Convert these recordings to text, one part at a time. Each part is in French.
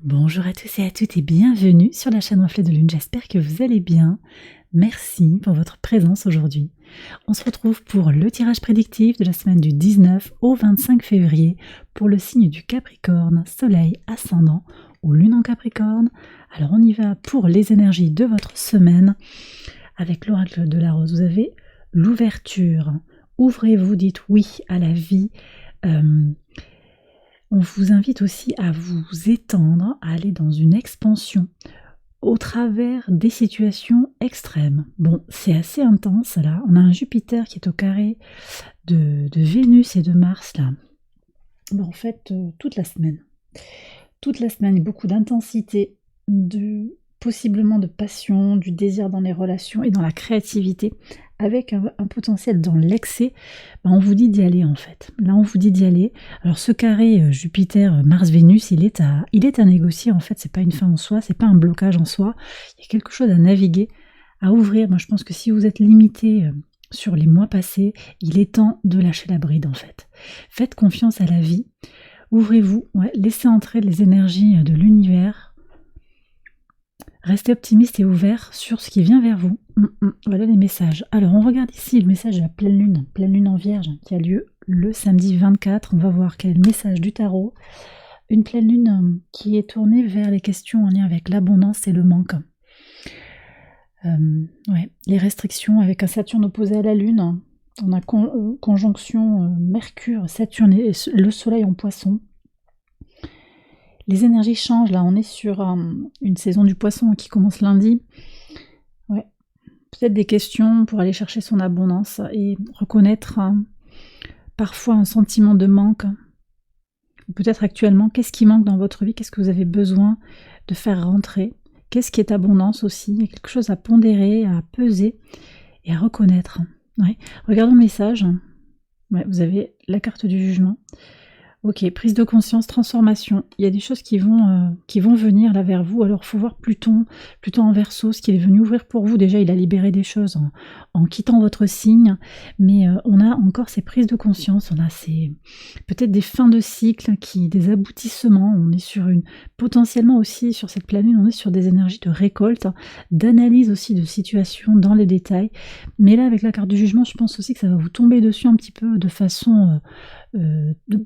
Bonjour à tous et à toutes et bienvenue sur la chaîne Reflet de Lune, j'espère que vous allez bien. Merci pour votre présence aujourd'hui. On se retrouve pour le tirage prédictif de la semaine du 19 au 25 février pour le signe du Capricorne, Soleil ascendant ou Lune en Capricorne. Alors on y va pour les énergies de votre semaine avec l'oracle de la rose. Vous avez l'ouverture, ouvrez-vous, dites oui à la vie. On vous invite aussi à vous étendre, à aller dans une expansion au travers des situations extrêmes. Bon, c'est assez intense là. On a un Jupiter qui est au carré de Vénus et de Mars là. Bon, en fait, toute la semaine. Toute la semaine, beaucoup d'intensité, possiblement de passion, du désir dans les relations et dans la créativité, avec un potentiel dans l'excès. On vous dit d'y aller en fait. Là, on vous dit d'y aller. Alors ce carré Jupiter-Mars-Vénus, il est à négocier en fait. C'est pas une fin en soi, c'est pas un blocage en soi. Il y a quelque chose à naviguer, à ouvrir. Moi, je pense que si vous êtes limité sur les mois passés, il est temps de lâcher la bride en fait. Faites confiance à la vie. Ouvrez-vous, laissez entrer les énergies de l'univers. Restez optimiste et ouvert sur ce qui vient vers vous. Voilà les messages. Alors on regarde ici le message de la pleine lune en Vierge, qui a lieu le samedi 24. On va voir quel est le message du tarot. Une pleine lune qui est tournée vers les questions en lien avec l'abondance et le manque. Les restrictions avec un Saturne opposé à la lune. On a conjonction Mercure, Saturne et le Soleil en Poisson. Les énergies changent, là on est sur une saison du Poisson qui commence lundi. Peut-être des questions pour aller chercher son abondance et reconnaître parfois un sentiment de manque. Peut-être actuellement, qu'est-ce qui manque dans votre vie? Qu'est-ce que vous avez besoin de faire rentrer? Qu'est-ce qui est abondance aussi? Il y a quelque chose à pondérer, à peser et à reconnaître. Regardons le message. Vous avez la carte du jugement. Ok, prise de conscience, transformation. Il y a des choses qui vont venir là vers vous. Alors, il faut voir Pluton en Verseau, ce qu'il est venu ouvrir pour vous. Déjà, il a libéré des choses en quittant votre signe. Mais on a encore ces prises de conscience. On a peut-être des fins de cycle, des aboutissements. On est potentiellement aussi sur cette planète, on est sur des énergies de récolte, d'analyse aussi de situations dans les détails. Mais là, avec la carte du jugement, je pense aussi que ça va vous tomber dessus un petit peu de façon...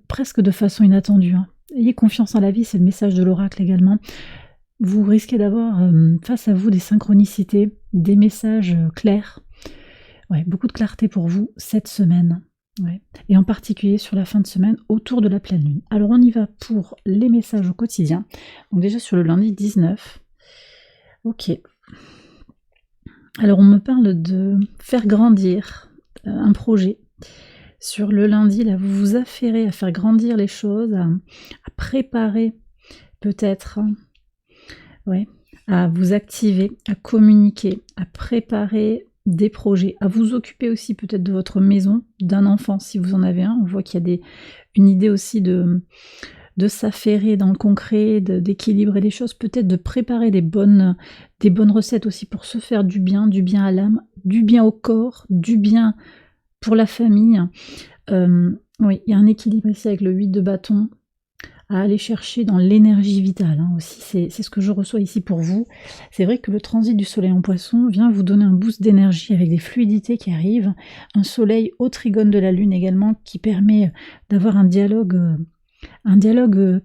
presque de façon inattendue. Ayez confiance en la vie, c'est le message de l'oracle également. Vous risquez d'avoir face à vous des synchronicités, des messages clairs. Beaucoup de clarté pour vous cette semaine. Et en particulier sur la fin de semaine autour de la pleine lune. Alors on y va pour les messages au quotidien. Donc déjà sur le lundi 19. Ok. Alors on me parle de faire grandir un projet. Sur le lundi, là, vous vous affairez à faire grandir les choses, à préparer peut-être, à vous activer, à communiquer, à préparer des projets, à vous occuper aussi peut-être de votre maison, d'un enfant si vous en avez un. On voit qu'il y a une idée aussi de s'affairer dans le concret, d'équilibrer les choses, peut-être de préparer des bonnes recettes aussi pour se faire du bien à l'âme, du bien au corps, du bien pour la famille. Il y a un équilibre ici avec le 8 de bâton à aller chercher dans l'énergie vitale aussi. C'est ce que je reçois ici pour vous. C'est vrai que le transit du soleil en poisson vient vous donner un boost d'énergie avec des fluidités qui arrivent. Un soleil au trigone de la lune également qui permet d'avoir un dialogue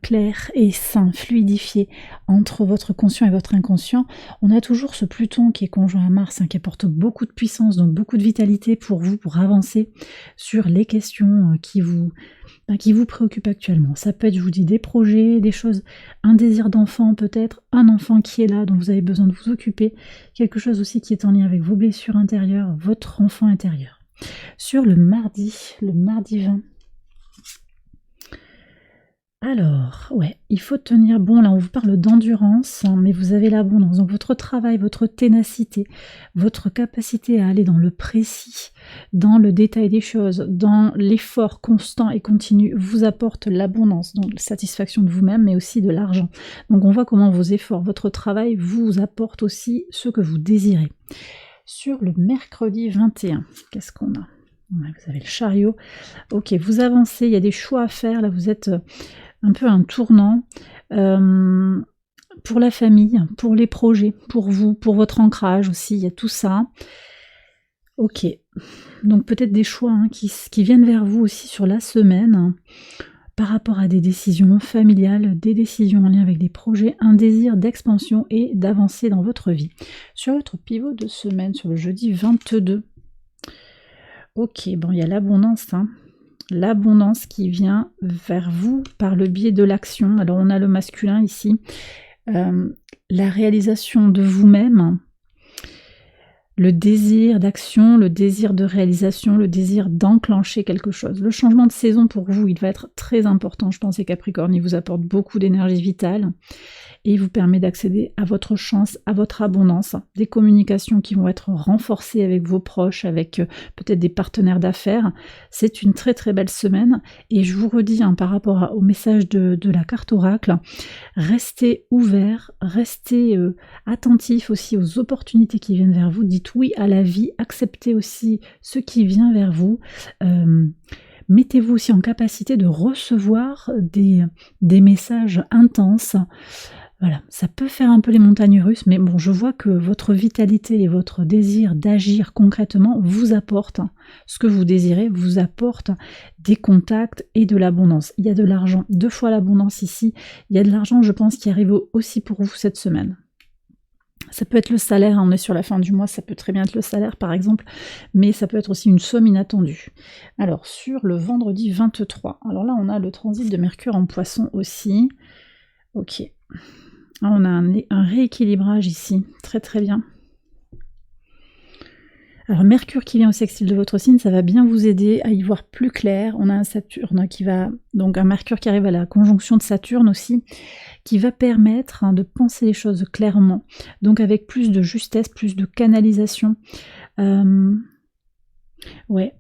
clair et sain, fluidifié entre votre conscient et votre inconscient. On a toujours ce Pluton qui est conjoint à Mars, qui apporte beaucoup de puissance, donc beaucoup de vitalité pour vous, pour avancer sur les questions qui vous préoccupent actuellement. Ça peut être, je vous dis, des projets, des choses, un désir d'enfant peut-être, un enfant qui est là, dont vous avez besoin de vous occuper, quelque chose aussi qui est en lien avec vos blessures intérieures, votre enfant intérieur. Sur le mardi 20. Alors, il faut tenir bon, là on vous parle d'endurance, mais vous avez l'abondance, donc votre travail, votre ténacité, votre capacité à aller dans le précis, dans le détail des choses, dans l'effort constant et continu, vous apporte l'abondance, donc la satisfaction de vous-même, mais aussi de l'argent. Donc on voit comment vos efforts, votre travail vous apporte aussi ce que vous désirez. Sur le mercredi 21, qu'est-ce qu'on a? Vous avez le chariot. Ok, vous avancez, il y a des choix à faire, là vous êtes un peu un tournant. pour la famille, pour les projets, pour vous, pour votre ancrage aussi, il y a tout ça. Ok, donc peut-être des choix qui viennent vers vous aussi sur la semaine, par rapport à des décisions familiales, des décisions en lien avec des projets, un désir d'expansion et d'avancer dans votre vie. Sur votre pivot de semaine, sur le jeudi 22, ok, bon, il y a l'abondance, l'abondance qui vient vers vous par le biais de l'action. Alors on a le masculin ici, la réalisation de vous-même, le désir d'action, le désir de réalisation, le désir d'enclencher quelque chose. Le changement de saison pour vous, il va être très important, je pense, les Capricornes. Il vous apporte beaucoup d'énergie vitale et il vous permet d'accéder à votre chance, à votre abondance, des communications qui vont être renforcées avec vos proches, avec peut-être des partenaires d'affaires. C'est une très très belle semaine et je vous redis par rapport au message de la carte oracle, restez ouverts, restez attentifs aussi aux opportunités qui viennent vers vous, dites oui à la vie, acceptez aussi ce qui vient vers vous, mettez-vous aussi en capacité de recevoir des messages intenses. Voilà, ça peut faire un peu les montagnes russes, mais bon, je vois que votre vitalité et votre désir d'agir concrètement vous apporte ce que vous désirez, vous apporte des contacts et de l'abondance. Il y a de l'argent, 2 fois l'abondance ici, il y a de l'argent, je pense, qui arrive aussi pour vous cette semaine. Ça peut être le salaire, on est sur la fin du mois, ça peut très bien être le salaire par exemple, mais ça peut être aussi une somme inattendue. Alors sur le vendredi 23, alors là on a le transit de Mercure en Poisson aussi. Ok, on a un rééquilibrage ici, très très bien. Alors Mercure qui vient au sextile de votre signe, ça va bien vous aider à y voir plus clair. On a un Saturne qui va, donc un Mercure qui arrive à la conjonction de Saturne aussi, qui va permettre de penser les choses clairement, donc avec plus de justesse, plus de canalisation. Ouais,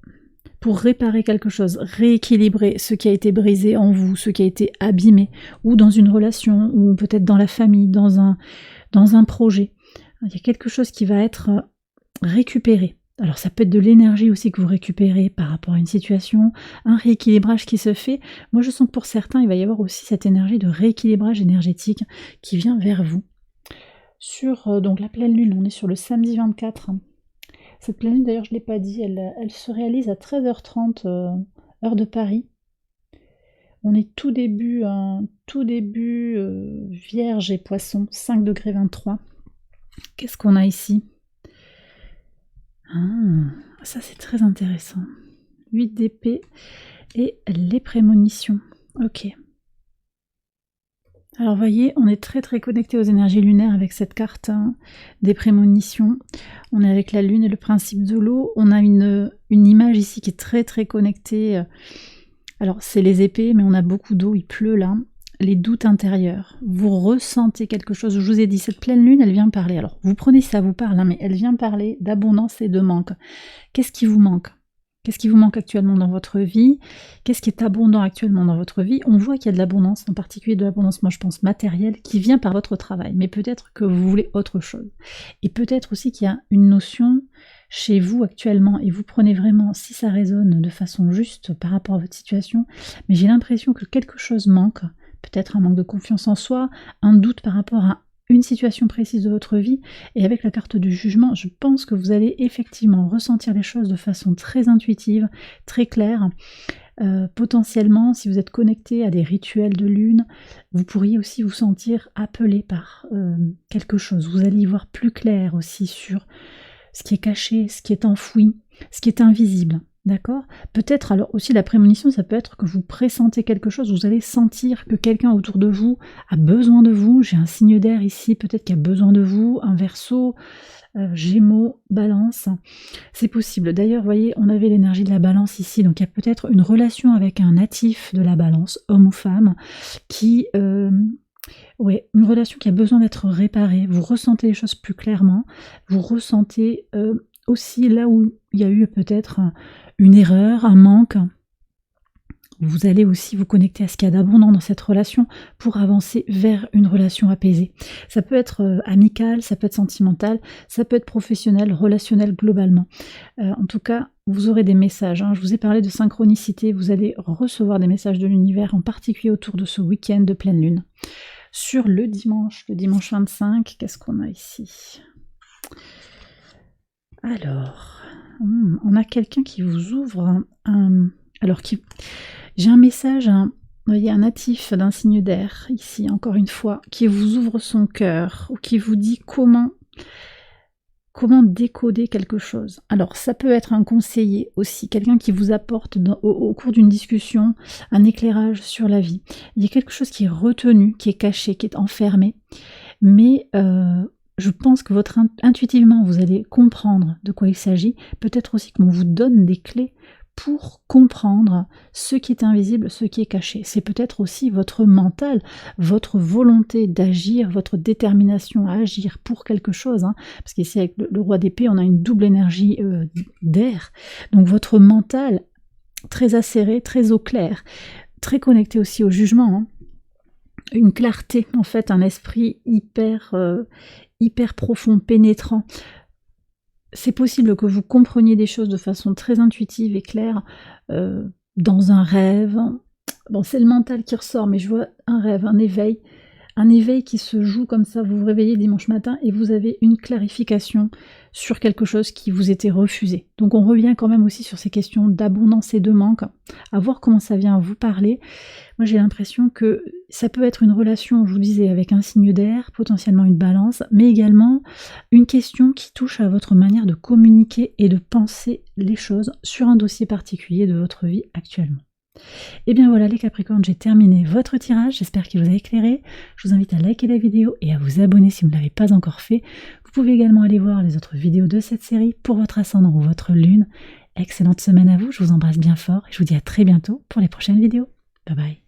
pour réparer quelque chose, rééquilibrer ce qui a été brisé en vous, ce qui a été abîmé, ou dans une relation, ou peut-être dans la famille, dans un projet. Il y a quelque chose qui va être récupéré. Alors ça peut être de l'énergie aussi que vous récupérez par rapport à une situation, un rééquilibrage qui se fait. Moi je sens que pour certains, il va y avoir aussi cette énergie de rééquilibrage énergétique qui vient vers vous. Sur donc la pleine lune, on est sur le samedi 24. Cette pleine lune, d'ailleurs, je ne l'ai pas dit, elle se réalise à 13h30, heure de Paris. On est tout début Vierge et Poisson, 5 degrés 23. Qu'est-ce qu'on a ici ? Ça c'est très intéressant. 8 d'épée et les prémonitions. Ok. Alors voyez, on est très très connecté aux énergies lunaires avec cette carte des prémonitions. On est avec la lune et le principe de l'eau. On a une image ici qui est très très connectée. Alors c'est les épées, mais on a beaucoup d'eau, il pleut là. Les doutes intérieurs. Vous ressentez quelque chose. Je vous ai dit, cette pleine lune, elle vient parler. Alors vous prenez si ça vous parle, mais elle vient parler d'abondance et de manque. Qu'est-ce qui vous manque ? Qu'est-ce qui vous manque actuellement dans votre vie? Qu'est-ce qui est abondant actuellement dans votre vie? On voit qu'il y a de l'abondance, en particulier de l'abondance, moi je pense matérielle, qui vient par votre travail. Mais peut-être que vous voulez autre chose. Et peut-être aussi qu'il y a une notion chez vous actuellement, et vous prenez vraiment, si ça résonne de façon juste par rapport à votre situation, mais j'ai l'impression que quelque chose manque, peut-être un manque de confiance en soi, un doute par rapport à une situation précise de votre vie, et avec la carte du jugement, je pense que vous allez effectivement ressentir les choses de façon très intuitive, très claire. Potentiellement, si vous êtes connecté à des rituels de lune, vous pourriez aussi vous sentir appelé par quelque chose. Vous allez y voir plus clair aussi sur ce qui est caché, ce qui est enfoui, ce qui est invisible. D'accord ? Peut-être alors aussi la prémonition, ça peut être que vous pressentez quelque chose, vous allez sentir que quelqu'un autour de vous a besoin de vous. J'ai un signe d'air ici, peut-être qu'il a besoin de vous, un Verseau, Gémeaux, Balance. C'est possible. D'ailleurs, vous voyez, on avait l'énergie de la Balance ici, donc il y a peut-être une relation avec un natif de la Balance, homme ou femme, qui... ouais, une relation qui a besoin d'être réparée. Vous ressentez les choses plus clairement, vous ressentez aussi là où il y a eu peut-être une erreur, un manque. Vous allez aussi vous connecter à ce qu'il y a d'abondant dans cette relation pour avancer vers une relation apaisée. Ça peut être amical, ça peut être sentimental, ça peut être professionnel, relationnel globalement. En tout cas, vous aurez des messages. Je vous ai parlé de synchronicité, vous allez recevoir des messages de l'univers, en particulier autour de ce week-end de pleine lune. sur le dimanche 25. Qu'est-ce qu'on a ici? Alors, on a quelqu'un qui vous ouvre j'ai un message, vous voyez, un natif d'un signe d'air, ici, encore une fois, qui vous ouvre son cœur, ou qui vous dit comment décoder quelque chose. Alors, ça peut être un conseiller aussi, quelqu'un qui vous apporte au cours d'une discussion un éclairage sur la vie. Il y a quelque chose qui est retenu, qui est caché, qui est enfermé, mais je pense que intuitivement, vous allez comprendre de quoi il s'agit. Peut-être aussi qu'on vous donne des clés pour comprendre ce qui est invisible, ce qui est caché. C'est peut-être aussi votre mental, votre volonté d'agir, votre détermination à agir pour quelque chose. Parce qu'ici, avec le roi d'épée, on a une double énergie d'air. Donc votre mental, très acéré, très au clair, très connecté aussi au jugement. Une clarté, en fait, un esprit hyper profond, pénétrant. C'est possible que vous compreniez des choses de façon très intuitive et claire dans un rêve. Bon, c'est le mental qui ressort, mais je vois un rêve, un éveil qui se joue comme ça. Vous vous réveillez dimanche matin et vous avez une clarification sur quelque chose qui vous était refusé. Donc on revient quand même aussi sur ces questions d'abondance et de manque, à voir comment ça vient vous parler. Moi j'ai l'impression que ça peut être une relation, je vous disais, avec un signe d'air, potentiellement une balance, mais également une question qui touche à votre manière de communiquer et de penser les choses sur un dossier particulier de votre vie actuellement. Et bien voilà les Capricornes, j'ai terminé votre tirage, j'espère qu'il vous a éclairé. Je vous invite à liker la vidéo et à vous abonner si vous ne l'avez pas encore fait. Vous pouvez également aller voir les autres vidéos de cette série pour votre ascendant ou votre lune. Excellente semaine à vous, je vous embrasse bien fort et je vous dis à très bientôt pour les prochaines vidéos. Bye bye.